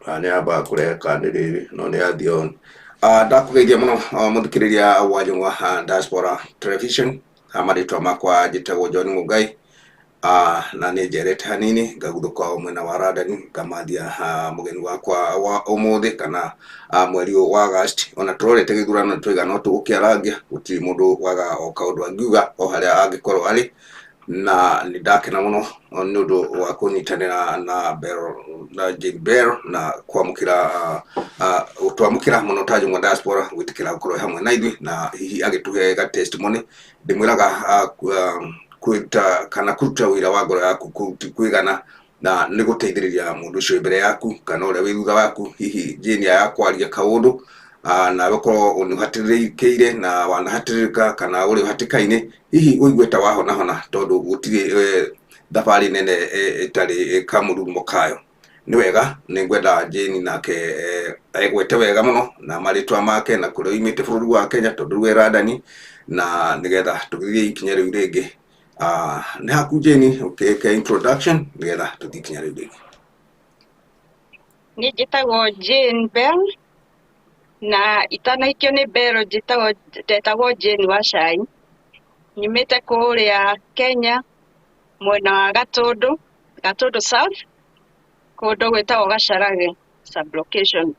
Ani aba kure kandiriri no ne adion. Ndakugeithia muno muthikiriria wanyu wa Diaspora Television amaritwa makwa njitagwo John Mugai na nĩ njerete hanini ngaguthuka mwena wa Radani ngamathia mugeni wakwa wa umuthi kana mweri wa August ona turorete githurano twigana tugukiarangia gutiri mundu waga o kaundu angiuga o haria angikorwo ari na nĩ ndakena muno nĩ ũndũ wa kũnyitanĩra na Jane Bell na twamũkĩra muno ta Jungwa Diaspora gwĩtĩkĩra gũkorwo hamwe na ithuĩ na hihi agĩtũhe ga testimony ndĩmwĩraga kwĩruta kana kũruta wĩra wa ngoro yaku kwĩgana na nĩ gũteithĩrĩria mũndũ ũcio mbere yaku kana ũrĩa wĩ thutha waku hihi Jane yakwaria kaũndũ na gũkorwo nĩ ũhatĩrĩrĩkĩire na wanahatĩrĩrĩka kana ũrĩ ũhatĩka-inĩ hihi ũigue ta wahona tondũ gũtirĩ thabarĩ nene ĩtarĩ kamũrurumo kayo. Nĩ wega nĩ ngwenda Jane nake egwete wega mũno na marĩtwa make na kũrĩa oimĩte bũrũri wa Kenya tondũ rĩu e Radani na nĩgetha tũgĩthiĩ ikinya rĩu rĩngĩ nĩ haku Jane ke introduction nĩgetha tũthiĩ ikinya rĩu rĩngĩ. Niĩ njĩtagwo Jane Bell na itanahikio nĩ Bell ndetagwo Jane wa cai. Nyumĩte kũrĩa Kenya mwena wa Gatũndũ South kũndũ gwĩtagwo Gacarage sublocation.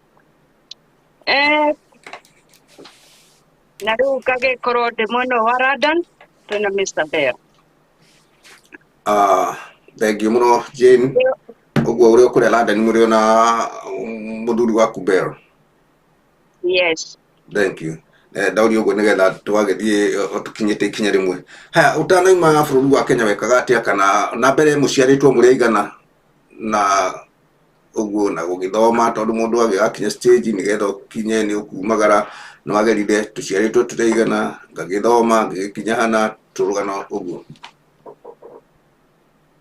Na rĩu ngagĩkorwo ndĩ mwena wa Radan twĩna Mr. Bell. Thengiũ mũno Jane. Ũguo ũrĩa kũrĩa Radan mũrĩ ona mũthuri waku Bell? Yes. Thank you. Ndaũria ũguo nĩgetha twagĩthiĩ tũkinyĩte ikinya rĩmwe. Haya, ũtanauma bũrũri wa Kenya wekaga atĩa kana na mbere mũciarĩtwo mũrĩ aigana na ũguo na gũgĩthoma tondũ mũndũ agĩgakinya stage nĩgetha ũkinye nĩ ũkumagara nĩ wagerire tũciarĩtwo tũrĩ aigana ngagĩthoma ngĩgĩkinya hana tũrũgano ũguo?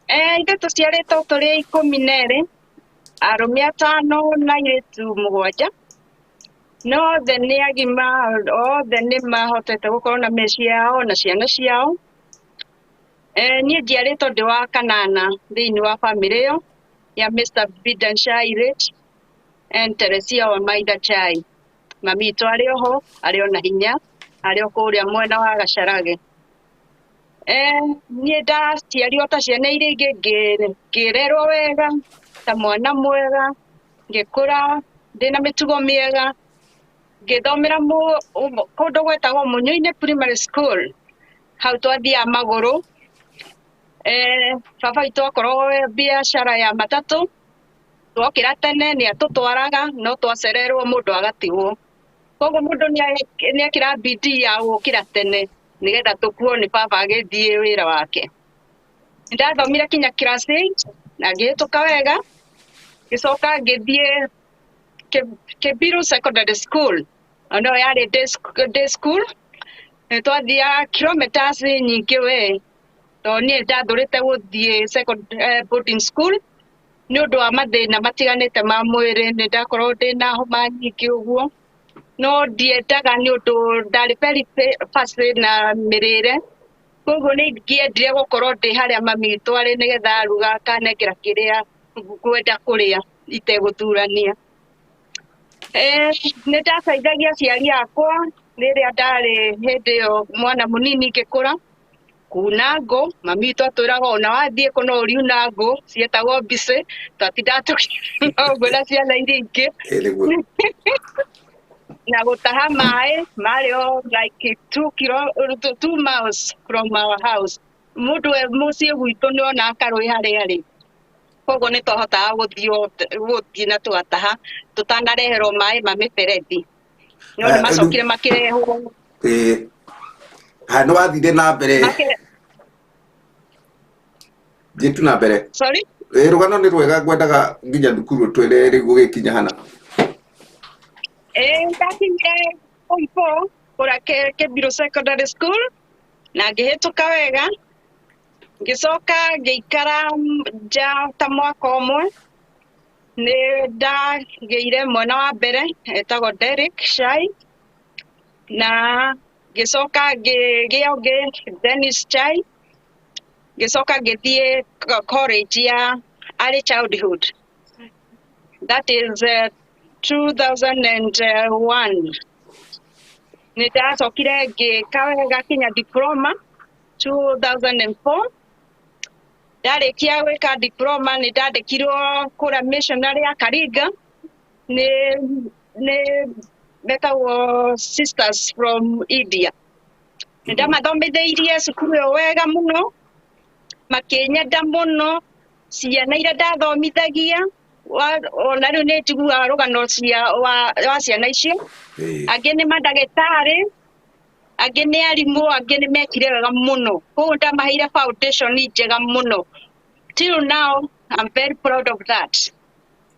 Ithuĩ tũciarĩtwo tũrĩ 12 arũme 5 na airĩtu 7 no othe nĩ agima othe nĩ mahotete gũkorwo na mĩciĩ yao na ciana ciao. Niĩ njiarĩtwo ndĩ wa kanana thĩinĩ wa bamĩrĩ ĩyo ya Mr. Bidan Chai Rich and Teresia wa Maida Chai. Mami witũ arĩ oho arĩ ona hinya arĩ o kũrĩa mwena wa Gacarage. Niĩ ndaciarirwo ta ciana iria ingĩ ngĩrerwo wega ta mwana mwega ngĩkũra ndĩna mĩtugo mĩega ngĩthomera kũndũ gwetagwo Mũnyũ-inĩ Primary School hau twathiaga magũrũ. Baba witũ akorwo biacara ya matatũ twokĩra tene nĩ atũtwaraga no twacererwo mũndũ agatigwo, koguo mũndũ nĩ ekĩra bidii ya gũkĩra tene nĩgetha tũkuo nĩ baba agĩthiĩ wĩra wake. Ndathomire kinya class 8 na ngĩhĩtũka wega ngĩcoka ngĩthiĩ Kĩbiru Secondary School no yarĩ day school. Twathiaga kilometers nyingĩ we tondũ niĩ ndathũrĩte gũthiĩ boarding school nĩ ũndũ wa mathĩna matiganĩte ma mwĩrĩ. Nĩ ndakorwo ndĩna homa nyingĩ ũguo no ndiendaga nĩ ũndũ ndarĩ very fussy na mĩrĩre, koguo nĩ ngĩendire gũkorwo ndĩ harĩa mami witũ arĩ nĩgetha aruga akanengera kĩrĩa ngwenda kũrĩa itegũthurania. Nĩ ndateithagia aciari akwa rĩrĩa ndarĩ hĩndĩ ĩyo mwana mũnini ngĩkũra kuna ngũ. Mami witũ atwĩraga ona wathiĩ kũ no ũriuna ngũ cietagwo mbicĩ twatindaga tũkiuma ũguo na ciana iria ingĩ na gũtaha maĩ marĩ o like 2 miles from our house. Mũndũ mũciĩ gwitũ nĩ ona akarũĩ harĩa arĩ, koguo nĩ twahotaga gũthiĩ na tũgataha tũtanareherwo maĩ ma mĩberethi no nĩ macokire makĩrehwo. Nĩ wathire na mbere Jitu na mbere. Sorry? Rũgano nĩ rwega ngwendaga nginya thukuru twere rĩu gũgĩkinya hana. Ndakinyire form 4 kũrĩa Kĩbiru Secondary School na ngĩhĩtũka wega ngĩcoka ngĩikara nja ta mwaka ũmwe. Nĩ ndagĩire mwana wa mbere etagwo Derek Chai na ngĩcoka ngĩgĩa ũngĩ Dennis Chai. Ngĩcoka ngĩthiĩ college ya early childhood That is 2001. Nindacokire ngakinya diploma 2004. Ndarikia gwika diploma nindandikirwo kura missionary ya Karinga ni betagwo sisters from India. Ndamathomithĩirie cukuru ĩyo wega mũno, makĩnyenda mũno, ciana iria ndathomithagia ona rĩu nĩ njiguaga rũgano wa ciana icio. Angĩ nĩ mandagĩtarĩ, angĩ nĩ arimũ, angĩ nĩ mekire wega mũno. Koguo ndamaheire foundation njega mũno. Till now, I'm very proud of that.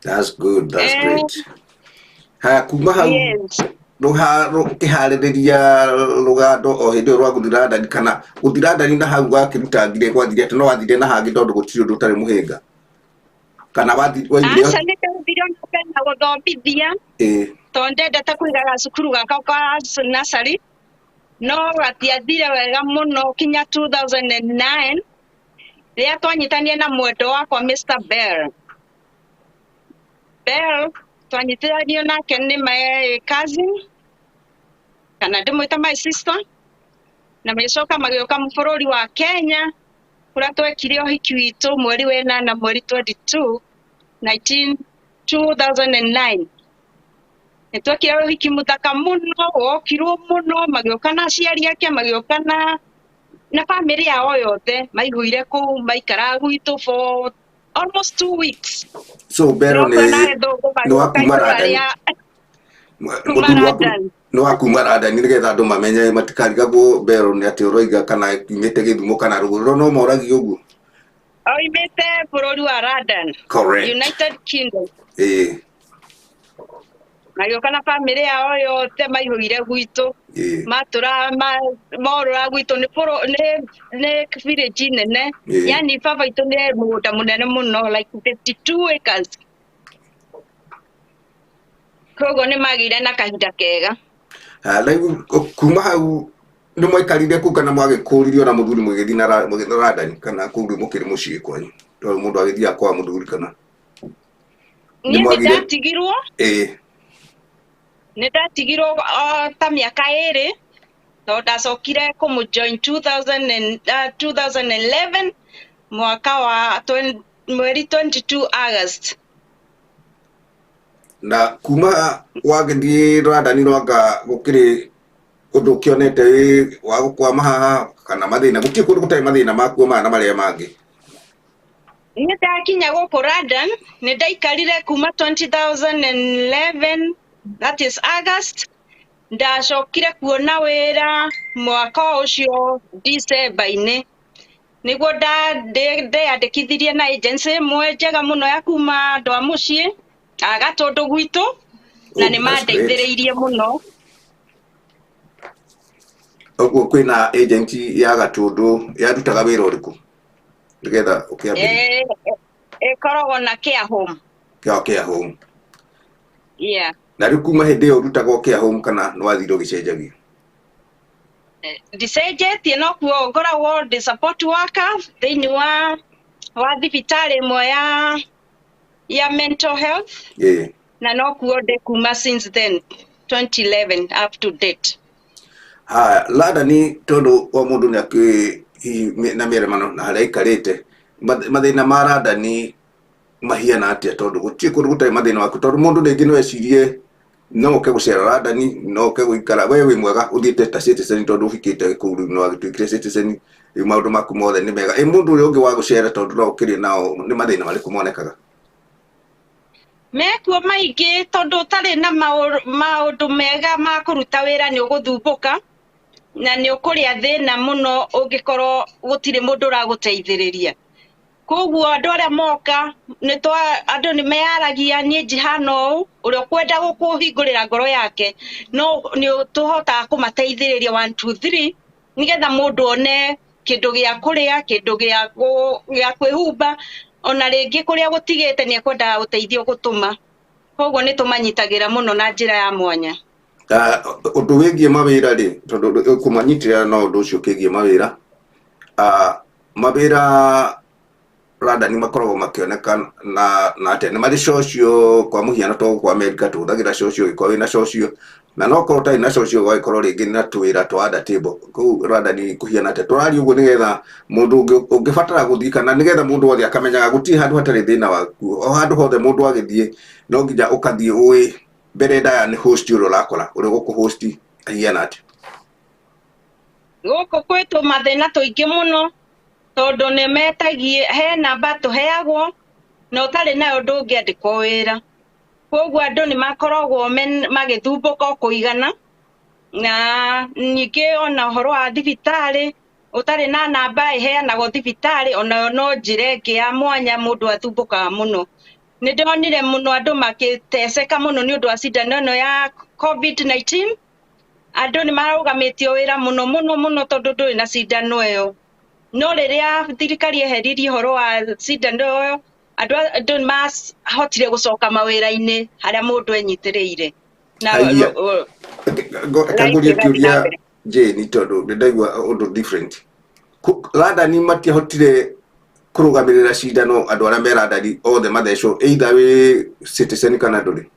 That's good. That's great. Kuma hau kiharĩrĩria rũgando o hĩndĩ ĩyo rwa gũthira ndani kana gũthira ndani na hau wakĩruta ngire gwathire atĩ no wathire na hangĩ tondũ gũtirĩ ũndũ ũtarĩ mũhĩnga kana wathire aca nĩ ndĩrathire na gũthomithia tondũ ndendete kũigaga cukuru gaka kwa nursery no gatiathire wega mũno kinya 2009 rĩrĩa twanyitanire na mwendwa wakwa Mr. Bell twanyitithanio nake nĩ my cousin kana ndĩmwĩta my sister na magĩcoka magĩũka bũrũri wa Kenya kũrĩa twekire ũhiki witũ mweri wa ĩnana mweri 22 2009. Nĩtwekire ũhiki mũthaka mũno, wokirwo mũno, magĩũka na aciari ake, magĩũka na famĩlĩ yao yothe, maiguire kũu maikara gwitũ for almost 2 weeks. So Bero no akuma Radani nigetha andũ mamenye matikarigagwo Bero nĩ atĩ ũroiga kana imĩte Gĩthumo kana rũgũrũ no moragi ũguo. Oimĩte bũrũri wa Radani. Correct. United Kingdom. Magĩũka na famĩlĩ yao yothe maihũire gwitũ. Matũra morũra gwitũ nĩ village nene. Yani baba itũ nĩ mũgũnda mũnene mũno like 52 acres. Koguo nĩ magĩire na kahinda kega. Rĩu kuma hau nĩ mwaikarire kũu kana mwagĩkũririo na mũthuri mũgĩthiĩ na Radani kana kũu mũkĩrĩ mũciĩ kwanyu tondũ mũndũ agĩthiaga kwa mũthuri kana nĩ ndatigirwo nĩndatigirwo ta mĩaka 2 tondũ ndacokire kũmũjoin 2011 mwaka wa mweri 22 August. Na kuma wagĩthiĩ Radani nwanga gũkĩrĩ ũndũ ũkĩonete wa gũkwama haha kana mathĩna gũtirĩ kũndũ gũtarĩ mathĩna makuo na marĩa mangĩ? Nĩndakinya gũkũ Radani nĩndaikarire kuma 2011 that is August. Ndacokire kuona wĩra mwaka ũcio December-inĩ nĩguo ndeyandĩkithirie na agency ĩmwe njega mũno ya kuma andũ a mũciĩ Gatũndũ gwitũ na nĩ mandeithĩrĩirie mũno. Ũguo kwĩna agency ya Gatũndũ yarutaga wĩra ũrĩkũ nĩgetha ũkĩambĩrĩria? Ĩkoragwo na care home. Care home. Yeah. Na rĩu kuma hĩndĩ ĩyo ũrutagwo care home kana nĩwathire ũgĩcenjagia? Ndicenjetie no kuo ngoragwo ndĩ support worker thĩinĩ wa thibitarĩ ĩmwe ya mental health. Na no kuo ndĩ kuma since then 2011 up to date. Radani tondũ o mũndũ nĩ akĩũĩ na mĩaramano na harĩa aikarĩte mathĩna ma Radani mahiana atĩa tondũ gũtirĩ kũndũ gũtarĩ mathĩna waku tondũ mũndũ rĩngĩ no ecirie no ũke gũcera Radani no ũke gũikara we wĩ mwega ũthiĩte ta citizen tondũ ũfikĩte kũu rĩu no wagĩtuĩkire citizen rĩu maũndũ maku mothe nĩ mega. Mũndũ ũrĩa ũngĩ wa gũcera tondũ no ũkĩrĩ nao nĩ mathĩna marĩkũ monekaga? Mekuo maingĩ tondũ ũtarĩ na maũndũ mega ma kũruta wĩra nĩ ũgũthumbũka na nĩ ũkũrĩa thĩna mũno ũngĩkorwo gũtirĩ mũndũ ũragũteithĩrĩria. Koguo andũ arĩa moka andũ nĩ meyaragia niĩ njihana ũũ ũrĩa ũkwenda gũkũhingũrĩra ngoro yake no nĩ tũhotaga kũmateithĩrĩria 1 2 3 nĩgetha mũndũ one kĩndũ gĩa kũrĩa, kĩndũ gĩa kwĩhumba ona rĩngĩ kũrĩa gũtigĩte nĩ ekwendaga ũteithio gũtũma. Koguo nĩ tũmanyitagĩra mũno na njĩra ya mwanya. Ũndũ wĩgiĩ mawĩra rĩ tondũ kũmanyitĩrĩra no ũndũ ũcio ũkĩgiĩ mawĩra. Mawĩra rada ni makoragwo makioneka na ate ni mari socio kwa muhiano to kwa America tu dagira socio iko ina socio na no ko tai na socio gwa ikoro ringi na twira to ada table ku rada ni kuhiana ate turari ugo nigetha mundu ungibatara guthii kana nigetha mundu wothe akamenyaga guti handu hatari thina waku o handu hothe mundu agithie no nginya ukathie uwi mbere ndaya ni host uro rakora uri guku host ahiana ate guku kwitu mathina tuingi muno tondu ni metagie he namba tuheagwo no tari nayo ndungiandikwo wira koguo andu ni makoragwo magithumbuka kuigana na ningi ona horo wa thibitari utari na namba iheanagwo thibitari ona no njira ingi ya mwanya mundu athumbukaga muno ni ndonire muno andu makiteseka muno ni undu wa cindano ino ya COVID-19 andu ni marugamitio wira muno tondu nduri na cindano iyo no riria thirikari eheririe horo wa cindano iyo andu ni mahotire gucoka mawira-ini haria mundu enyitiriire na kaguria kiuria Jane tondu ndaigua undu different rada ni matiahotire kurugamirira cindano andu aria merandari othe mathecwo either wi citizen kana nduri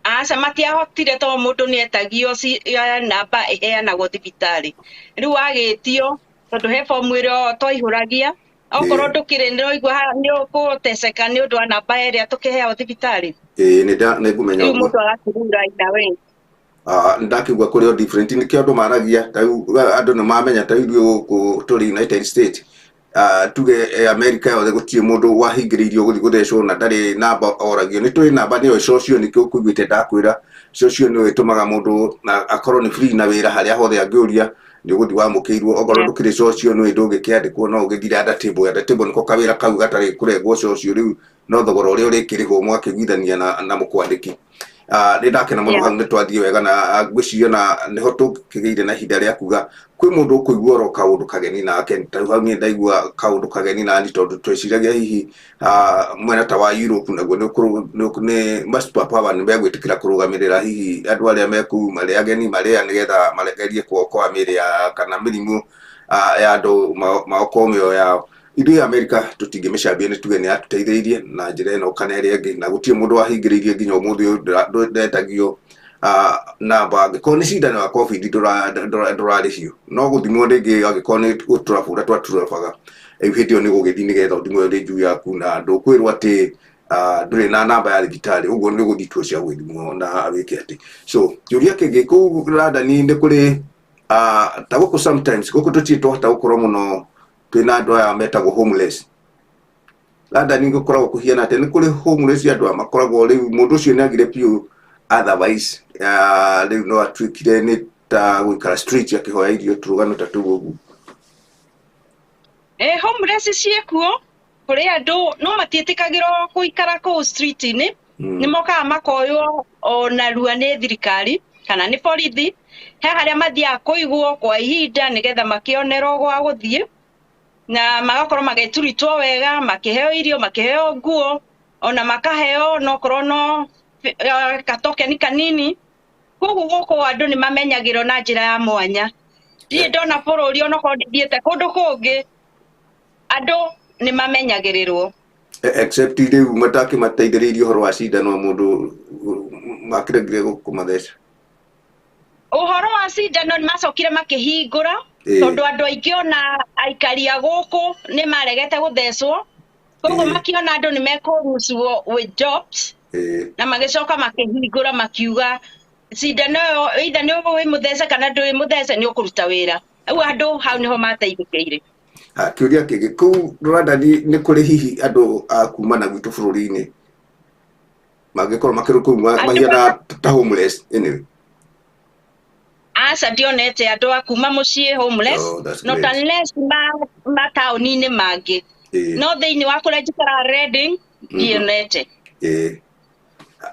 aca matiahotire to mundu ni etagio namba iheanagwo thibitari riu agitio tondu he fomu iria twaihuragia okorwo ndukire ndoigua ni ukuteceka ni undu wa namba iria tukiheo thibitari ni ngumenya uguo mundu agakurura inawe ndakigua kuri o different ni kä andå maragia andå nä mamenya ta ithuä gå tå United States tuge America yothe gå tirä må ndå wahingä rä irio gå thiä gå thecwo na ndarä namba oragio nä tå namba nä yo cocio nä kä å kå iguä te ndakwä ra cocio nä yo ä tå maga må ndå akorwo nä free na wä ra harä a hothe angä å ria nä å gå thiä wamå kä irwo okorwo ndå kä rä cocio nä ndå ngä kä andäkwo no å gä thire anda table nä ko kawä ra kau gatarä kå rengwo cocio rä u no thogora å rä a å rä kä rä hwo mwakä guithania na må kwandä ki nä ndakena må no hau nä twathiä wega na ngwĩciria na nä ho tå kä gä ire na ihinda rä a kuga kwä må ndå å kå igua ro kaå ndå kageni nake tarä hau nä ndaigua kaå ndå kageni nani tondå tweciragia hihi mwena ta wa Europe naguo nä macupapawa nä megwä tä kä ra kå rå gamä rä ra hihi andå arä a mekuu marä ageni marä a nä getha maregerie kuokoa mä rä ya kana mä rimå ya andå maokorwo mä o yao ithuĩ America tũtingĩ mĩcambia nĩ tuge nĩ yatũteithĩirie na njĩra ĩno kana ĩrĩa ĩngĩ na gũtirĩ mũndũ wahingĩrĩirie nginya ũmũthĩ ũyũ ndetagio namba angĩkorwo nĩ cindano ya COVID ndũrarĩhio no gũthimwo rĩngĩ angĩkorwo nĩ gũtũrabũra twatũrabaga rĩu hĩndĩ ĩyo nĩ gũgĩthiĩ nĩgetha ũthimwo rĩ juu yaku na ndũkwĩrwo atĩ ndũrĩ na namba ya thibitarĩ ũguo nĩ gũthiĩ tuo cia gwĩthimwo na wĩke atĩ so kĩũria kĩngĩ kũu Randani nĩ kũrĩ ta gũkũ sometimes gũkũ tũtirĩ twahota gũkorwo mũno twina andu aya metagwo homeless Randani gukoragwo kuhiana ati ni kuri homeless andu aya makoragwo riu mundu ucio ni agire piu otherwise riu no atwikire ni ta guikara street akihoya irio turugano ta tugugu homeless ciekuo kuri andu no matietikagirwo guikara ku street ni ni mokaga makoywo ona rua ni thirikari kana ni borithi he haria mathia kuigwo kwa ihinda nigetha makionerwo gwa guthie na magakorwo mageturitwo wega makiheo irio makiheo nguo ona makaheo no korwo no katokeni kanini koguo guku andu ni mamenyagirwo na njira ya mwanya ndie ndona bururi ona ko ndithiete kundu kungi andu ni mamenyagirirwo except riu mataki mateithĩrĩirio horo wa cindano mundu makiregire gukumatheca uhoro wa cindano ni macokire makihingura tondu andu aingi ona aikaria guku ni maregete guthecwo koguo makiona andu ni mekurucwo with jobs na magicoka makihingura makiuga cindano yo either ni wi muthece kana ndui muthece ni ukuruta wira au andu hau niho mateithĩkĩire kiuria kĩngĩ kũu Randani nĩ kũrĩ hihi andũ a kuma na gwitũ bũrũri-inĩ mangĩkorwo makĩrĩ kũu mahiana ta homeless anyway aca ndionete andu a kuma mucii homeless not unless ma taũni-inĩ mangĩ no thĩinĩ wa kũrĩa njikaraga Reading ndionete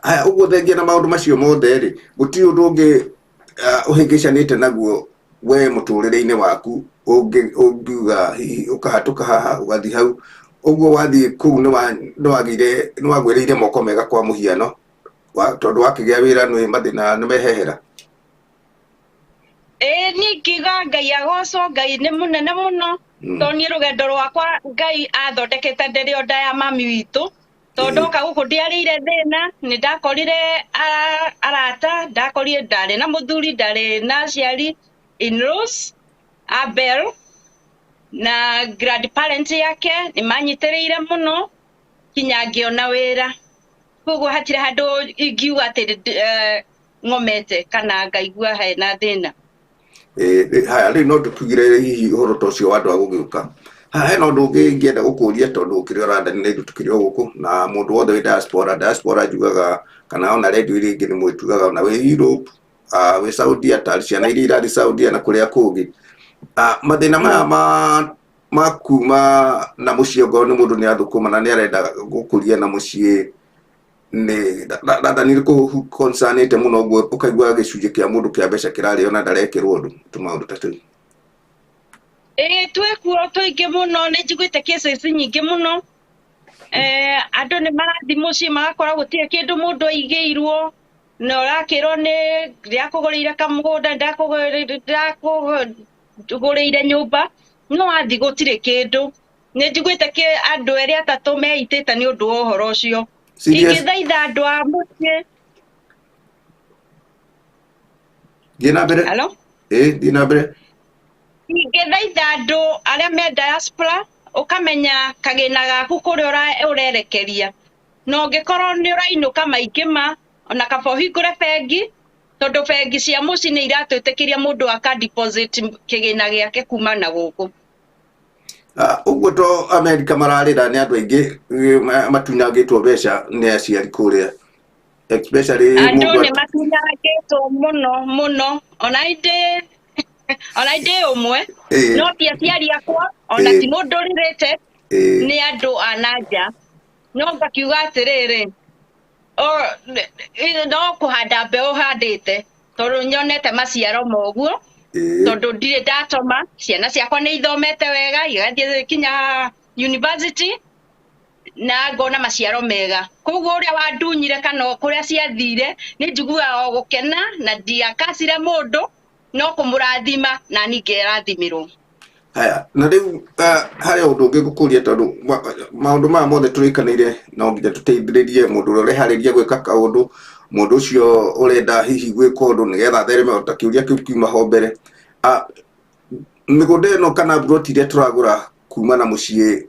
aya ũguo thengia na maũndũ macio mothe rĩ gũtirĩ ũndũ ũngĩ ũhĩngĩcanĩte naguo we mũtũrĩre-inĩ waku ũngiuga ũkahatũka haha ũgathiĩ hau ũguo wathiĩ kũu nĩ wagwĩrĩire moko mega kwa mũhiano tondũ wakĩgĩa wĩra nĩ mathĩna nĩ mehehera niĩ ngiuga Ngai agocwo Ngai nĩ mũnene mũno Toni rugendo rwakwa Ngai athondekete ndĩrĩ o nda ya mami witũ tondũ oka gũkũ ndiarĩire thĩna nĩ ndakorire arata ndakorire ndarĩ na mũthuri ndarĩ na aciari in-laws Abel na grandparents yake nĩ manyitĩrĩire mũno kinya ngĩona wĩra koguo hatirĩ handũ ingiuga atĩ ng'omete kana ngaigua hena thĩna. Haya rĩu no tũkugire hihi ũhoro ta ũcio wa andũ a gũgĩũka hena ũndũ ũngĩ ingĩenda gũkũria tondũ ũkĩrĩ ũrandani na ithuĩ tũkĩrĩ o gũkũ na mũndũ wothe wĩ diaspora njugaga kana ona redio iria ingĩ nĩ mwĩtugaga ona wĩ Europe wĩ Saudia ta ciana iria irathiĩ Saudia na kũrĩa kũngĩ mathĩna maya ma kuma na mũciĩ ongorwo nĩ mũndũ nĩ athũkũma na nĩ arenda gũkũria na mũciĩ nĩ rather nĩ concernĩte mũno ũguo ũkaigua gĩcunjĩ kĩa mũndũ kĩa mbeca kĩrarĩo na ndarekĩrwo ũndũ tũmaũndũ ta tũu. Twĩkuo tũingĩ mũno nĩ njiguĩte cases nyingĩ mũno andũ nĩ marathiĩ mũciĩ magakora gũtirĩ kĩndũ mũndũ aigĩirwo na ũrakĩrwo nĩ ndĩrakũgũrĩire kamũgũnda ndĩrakũgũrĩire nyũmba no wathiĩ gũtirĩ kĩndũ. Nĩ njiguĩte andũ erĩ atatũ meitĩte nĩ ũndũ wa ũhoro ũcio. Ingĩthaitha andũ a mũciĩ thiĩ na mbere. Thiĩ na mbere. Ingĩthaitha andũ arĩa me diaspora ũkamenya kagĩna gaku kũrĩa ũrerekeria na ũngĩkorwo nĩ ũrainũka maingĩ ona kaba ũhingũre bengi tondũ bengi cia mũciĩ nĩ iratwĩtĩkĩria mũndũ aka deposit kĩgĩna gĩake kuma na gũkũ. Ũguo to America mararĩra nĩ andũ aingĩ matunyangĩtwo mbeca nĩ aciari kũrĩa especially andũ nĩ matunyangĩtwo mũno ona ndĩ ũmwe no ti aciari akwa ona ti mũndũ ũrĩrĩte nĩ andũ a nanja no ngakiuga atĩrĩrĩ no kũhanda mbeũ handĩte tondũ nyonete maciaro moguo tondũ ndirĩ ndatoma ciana ciakwa nĩ ithomete wega igathiĩ kinya university na ngona maciaro mega koguo ũrĩa wandunyire kana kũrĩa ciathire nĩ njiguaga o gũkena na ndiakacire mũndũ no kũmũrathima na ningĩ rathimirwo. Haya na rĩu harĩ ũndũ ũngĩ gũkũria tondũ maũndũ maya mothe tũrĩkanĩire no nginya tũteithĩrĩrie mũndũ ũrĩa ũreharĩria gwĩka kaũndũ mũndũ ũcio ũrenda hihi gwĩka ũndũ nĩgetha thereme ta kĩũria kĩu kiuma ho mbere. Mĩgũnda ĩno kana buroti iria tũragũra kuma na mũciĩ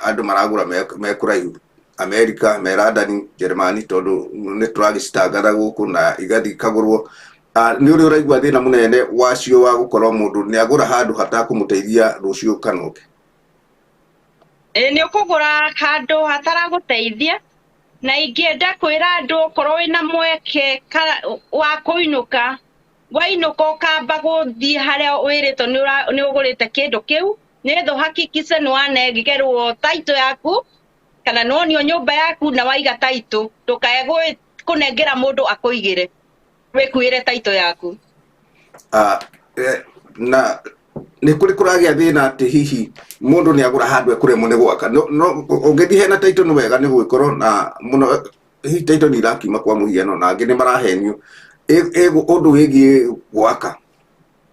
andũ maragũra me kũraihu America me London Germany tondũ nĩ tũragĩcitangatha gũkũ na igathiĩ ikagũrwo nĩ ũrĩ ũraigua thĩna mũnene wacio wa gũkorwo mũndũ nĩ agũra handũ hatakũmũteithia rũciũ kanoke. Nĩ ũkũgũra handũ hataragũteithia na ingĩenda kwĩra andũ okorwo wĩna mweke wa kũinũka wainũka ũkamba gũthiĩ harĩa wĩrĩtwo nĩ ũgũrĩte kĩndũ kĩu nĩgetha ũhakikice nĩ wanengerwo taitũ yaku kana nĩ wonio nyũmba yaku na waiga taitũ ndũkae kũnengera mũndũ akũigĩre wĩkuĩre taitũ yaku. Na nĩ kũrĩ kũragĩa thĩna atĩ hihi mũndũ nĩ agũra handũ ekũremwo nĩ gwaka no ũngĩthiĩ hena taitũ nĩ wega nĩ gwĩkorwo na mũno hihi taitũ nĩ irakiuma kwa mũhiano na angĩ nĩ marahenio ũndũ wĩgiĩ gwaka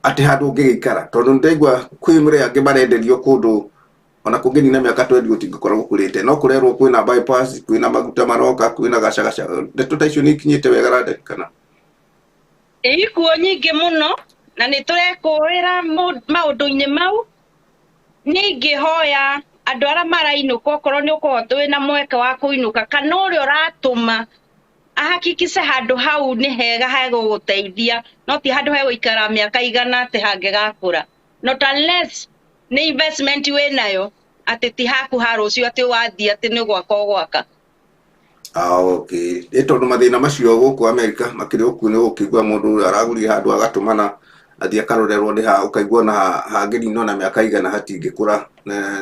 atĩ handũ ũngĩgĩikara tondũ nĩndaigua kwĩ mũrĩa angĩ marenderio kũndũ ona kũngĩnina mĩaka 20 gũtingĩkorwo gũkũrĩte no kũrerwo kwĩna bypass kwĩna maguta maroka kwĩna gacagaca ndeto ta icio nĩ ikinyĩte wega London kana? Ikuo nyingĩ mũno na nĩ tũrekũĩra maũndũ-inĩ mau. Nĩ ingĩhoya andũ arĩa marainũka okorwo nĩ ũkũhota wĩna mweke wa kũinũka kana ũrĩa ũratũma ahakikice handũ hau nĩ hega hegũgũteithia no ti handũ hegũikara mĩaka igana atĩ hangĩgakũra not unless nĩ investment wĩnayo atĩ ti haku ha rũciũ atĩ wathiĩ atĩ nĩ gwaka. Okay tondũ mathĩna macio gũkũ America makĩrĩ gũkũ nĩ gũkĩigua mũndũ aragũrire handũ agatũmana athiĩ akarorerwo nĩ ha ũkaigua na hangĩninwo na mĩaka igana hatingĩkũra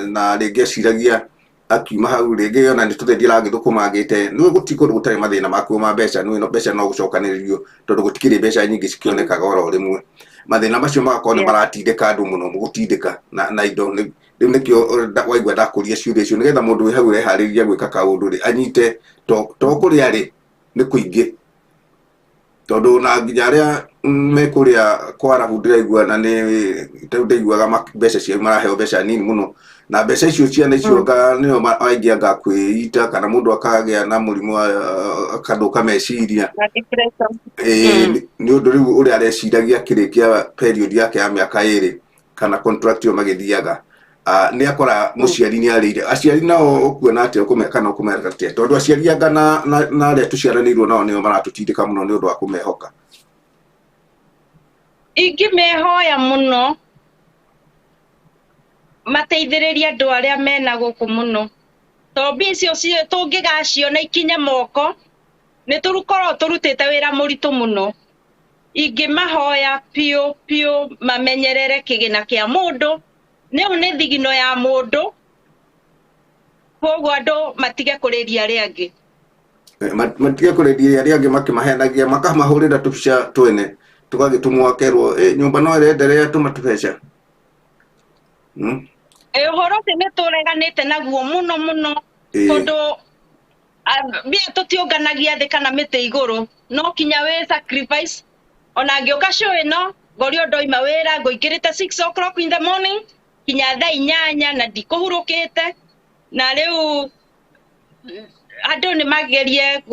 na rĩngĩ aciragia akiuma hau rĩngĩ ona nĩ tũthendi aragĩthũkũmangĩte nĩ gũtikũrĩ gũtarĩ mathĩna makuo ma mbeca mbeca no gũcokanĩrĩrio tondũ gũtikĩrĩ mbeca nyingĩ cikĩonekaga oro rĩmwe mathĩna macio magakorwo nĩ maratindĩka andũ mũno gũtindĩka na indo rĩu nĩkĩo waigua ndakũria ciũria icio nĩgetha mũndũ wĩ hau eharĩria gwĩka kaũndũ anyite to kũrĩa arĩ nĩ kũingĩ tondu na nginya aria me kuria kwara ndiraigua na ni ndiraiguaga mbeca cia maraheo mbeca nini muno na mbeca icio ciana icio nio aingi anga kwĩita kana mundu akagĩa na mũrimũ akathuka meciria ni undu riu uria areciragia akĩrĩkia period yake ya mĩaka 2 kana contract yo magĩthiaga ni akora muciari ni arĩire aciari nao ukuona atĩ ũkũmeka ũkũmeka atĩa tondu aciari anga na aria tuciaranĩirwo nao nio maratutindĩka muno ni undu wa kũmehoka. Ingimehoya muno mateithĩrĩria andũ arĩa mena gũkũ muno to mbia icio tũngĩgaciona ikinye moko nĩ tũkorwo tũrutĩte wĩra mũritũ muno. Ingĩmahoya piũ mamenyerere kĩgĩna kĩa mũndũ nĩyo nĩ thigino ya mũndũ, koguo andũ matige kũrĩria arĩa angĩ matige kũrĩria arĩa angĩ makĩmahenagia makamahũrĩra tũbica twene tũgagĩtumwo akerwo nyũmba no ĩrenderea tũma tũbeca. Ũhoro ũcio nĩ tũreganĩte naguo muno tondũ mbia tũtiũnganagia thĩ kana mĩtĩ igũrũ, no kinya wĩ sacrifice ona ngĩũka show ĩno ngorio ndoima wĩra ngũingĩrĩte 6 o'clock in the morning kinya thaa 8 na ndikũhurũkĩte na rĩu andũ nĩ magerie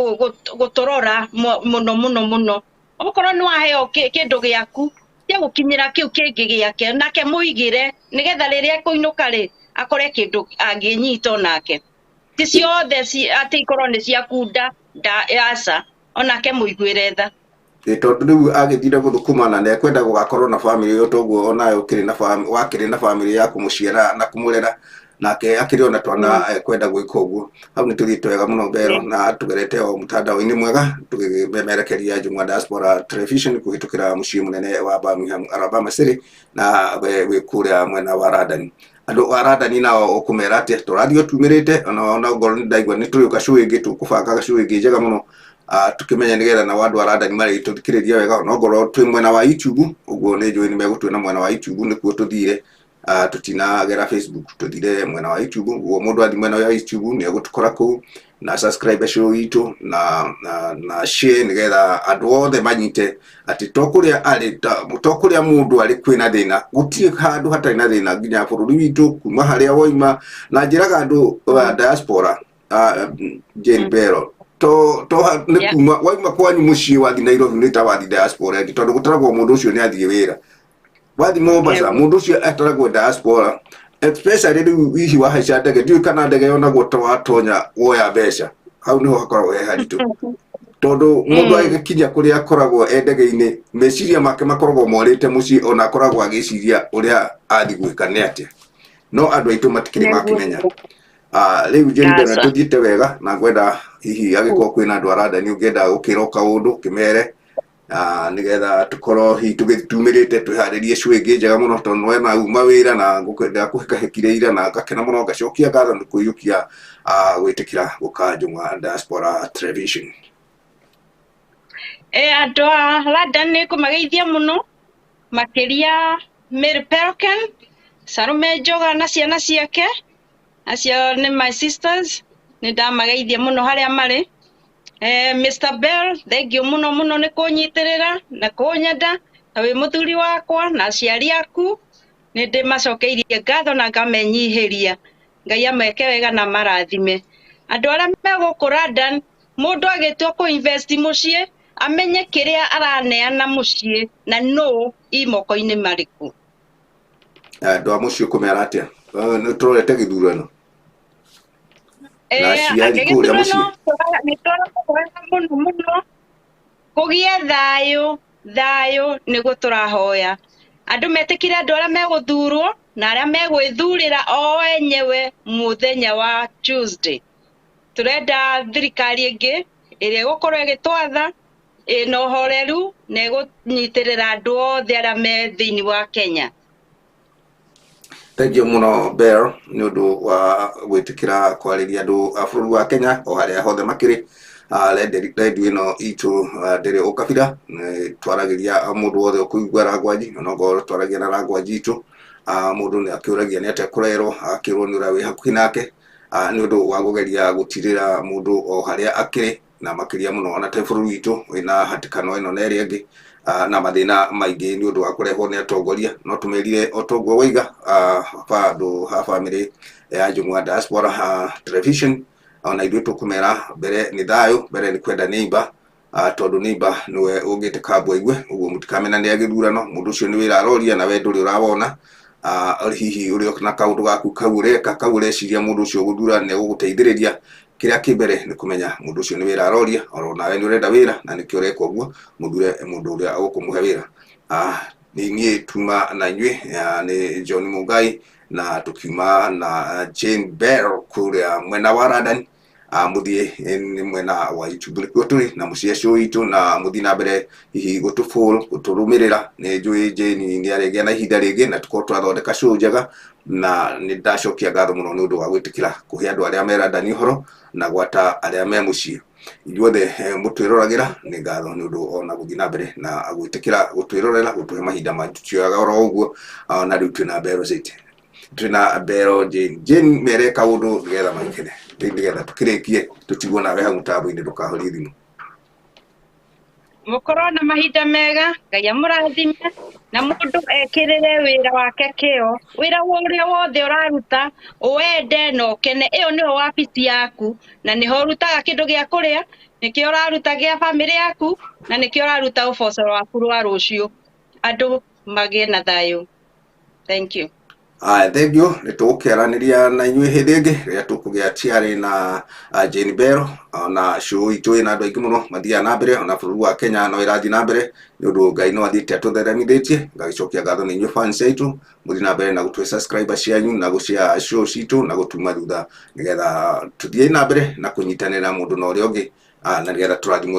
gũtũrora muno okorwo nĩ waheo kĩndũ gĩaku cia gũkinyĩra kĩu kĩngĩ gĩake nake mũigĩre nĩgetha rĩrĩa kũinũka rĩ akore kĩndũ angĩnyita onake ti ciothe atĩ ikorwo nĩ ciakunda aca onake mũiguĩre tha tondu riu agĩthire gũthũkũmana na ekwenda gũgakorwo na family yo toguo onayo wakĩrĩ na family ya kũmũciara na kũmũrera nake akĩrĩ ona twana ekwenda gwĩka ũguo. Hau nĩ tũthiĩte wega mũno Bero na tũgerete o mũtandao-inĩ mwega tũkĩmemerekeria Jumwa Diaspora Television kũhĩtũkĩra mũciĩ mũnene wa Birmingham Alabama City na wĩ kũrĩa mwena wa Radani. Andũ a Radani nao ũkũmera atĩ tũrathiĩ tumĩrĩte ona ngoro ndaigua nĩ tũrĩũka show ĩngĩ tũkũbangaga show ĩngĩ njega mũno tukimenya nigetha na wandu Radani mari tuthikiriria wega no ngoro twi mwena wa YouTube uguo ni njui ni megutwina mwena wa YouTube nikuo tuthire tutinagera Facebook tuthire mwena wa YouTube uguo mundu athi mwena wa YouTube ni agutukora ku na subscribe show itu na share nigetha andu othe manyite ati tokuria mundu ari kwina thina gutie handu hatari na thina nginya bururi witu kuma haria woima na njiraga andu diaspora Jane Bero to nä kuma waima kwanyu muciĩ wathi Nairobi nĩ ta wathi diaspora ĩngĩ tondũ gũtaragwo mũndũ ũcio nĩ athiĩ wĩra wathi Mombasa mũndũ ũcio ataragwo diaspora especially rĩu hihi wahaica ndege ndiũĩ kana ndege yonagwo ta watonya woya mbeca hau nĩho hakoragwo he haritũ tondũ mũndũ agĩkinya kũrĩa akoragwo ndege-inĩ meciria make makoragwo morĩte mũciĩ ona akoragwo agĩciria ũrĩa athi gwĩka nĩ atĩa no andũ aitũ matikĩrĩ makĩmenya rĩu Jane tuthiĩte wega na ngwenda hihi agĩkorwo kwĩna andũ a Radani ũngĩenda gũkĩra kaũndũ kĩmere nigetha tukorwo hihi tũgĩtumĩrĩte twĩharĩrie show ĩngĩ njega mũno tondũ we na uma wĩra na ngũkwenda kũhĩkahĩkire ira na ngakena mũno ngacokia ngatho nĩ kũiyũkia gwĩtĩkĩra gũka Jumwa Diaspora Television. Andũ a Radani nĩ kũmageithia mũno makĩria Mary Peroken Salome Njoga na ciana ciake acio nĩ my sisters nĩ ndamageithia mũno harĩa marĩ. Mr. Bell thengiũ mũno nĩ kũnyitĩrĩra na kũnyenda na wĩ mũthuri wakwa na aciari aku nĩ ndĩmacokeirie ngatho na ngamenyihĩria Ngai ameke wega na marathime. Andũ arĩa megũkũ Radani mũndũ agĩtua kũ invest mũciĩ amenye kĩrĩa araneana mũciĩ na no imoko-inĩ marĩkũ. Andũ a mũciĩ kũmera atĩa nĩ tũrorete gĩthurano muno kugie thayo niguo turahoya andu metikire andu aria meguthurwo na aria megwithurira o enyewe muthenya wa Tuesday. Turenda thirikari ingi iria gukorwo igitwatha ina uhoreru na igunyitirira andu othe aria me thiini wa Kenya. Thank you muno Bear nĩ ũndũ wa gwĩtĩkĩra kwarĩria andũ a bũrũri wa Kenya o harĩa hothe makĩrĩ. Radio ĩno itũ ndĩrĩ ũkabira twaragĩria mũndũ wothe ũkũigua rangwanji ona ngorwo twaragia na rangwanji itũ mũndũ nĩ akĩũragia nĩ atĩa kũrerwo akĩrwo nĩ ũrĩa wĩ hakuhĩ nake nĩ ũndũ wa kũgeria gũtirĩra mũndũ o harĩa akĩrĩ na makiria muno ona ta bũrũri witũ wĩna hatĩkano ĩno na ĩrĩa ĩngĩ na mathĩna maingĩ nĩ ũndũ wa kũrehwo nĩ atongoria. No tũmerire o toguo waiga handũ ha bamĩrĩ ya Njũng'wa Diaspora Television, ona ithuĩ tũkũmera mbere nĩ thayũ, mbere nĩ kwenda neighbor, tondũ neighbor nĩwe ũngĩte kambũ aigue. Ũguo mũtikamena nĩ gĩthurano, mũndũ ũcio nĩ wĩra aroria nawe ndũrĩ ũrawona. Hihi ũrĩ na kaũndũ gaku kau ũreka, kau ũreciria mũndũ ũcio gũthura nĩ gũgũteithĩrĩria, kĩrĩa kĩ mbere nĩ kũmenya mũndũ ũcio nĩ wĩra aroria, oro nawe nĩ ũrenda wĩra na nĩkĩo ũreka ũguo, mũthure mũndũ ũrĩa ũkũmũhe wĩra. Niĩ tuma na inyuĩ nĩ John Mũngai na tũkiuma na Jane Bell kũrĩa mwena wa London, muthie ni mwena wa YouTube nĩkuo tũrĩ na mũciĩ show itũ, na mũthie na mbere hihi gũtũrũmĩrĩra. Nĩ njũĩ Jane nĩ arĩgĩa na ihinda rĩngĩ na tũkorwo twathondeka show njega, na nĩ ndacokia ngatho mũno nĩ ũndũ wa gwĩtĩkĩra kũhe andũ arĩa me London ũhoro na gwata arĩa me mũciĩ. Ithuothe mũtwĩroragĩra nĩ ngatho nĩ ũndũ ona gũthiĩ na mbere na gwĩtĩkĩra gũtwĩrorera, gũtũhe mahinda matioyaga oro ũguo. Na rĩu twĩna Bell City, twĩna Bell Jane mere kaũndũ nĩgetha maikene, nĩgetha tũkĩrĩkie tũtigwo nawe hau mũtambo-inĩ ndũkahorie thimũ. Mũkorwo na mahinda mega, Ngai amũrathime na mũndũ ekĩrĩre wĩra wake kĩo, wĩra ũrĩa wothe ũraruta ũwende na ũkene. Ĩyo nĩyo wabici yaku na nĩho ũrutaga kĩndũ gĩa kũrĩa, nĩkĩo ũraruta gĩa bamĩrĩ yaku na nĩkĩo ũraruta ũboco waku rwa rũciũ. Andũ magĩe na thayũ. Thank you. Thank you. Nĩ tũgũkĩaranĩria na inyuĩ hĩndĩ ĩngĩ rĩrĩa tũkũgĩa tiarĩ na Jane Bell, na show itũ ĩna andũ aingĩ mũno mathiaga na mbere, ona bũrũri wa Kenya no ĩrathiĩ na mbere nĩ ũndũ Ngai no athiĩte atũtheremithĩtie. Ngagĩcokia ngatho nĩ inyuĩ fans aitũ, mũthiĩ na mbere na gũtwĩ subscriber cianyu na gũcia show citũ na gũtuma thutha, nĩgetha tũthiĩ na mbere na kũnyitanĩra mũndũ na ũrĩa ũngĩ, na nĩgetha tũrathimwo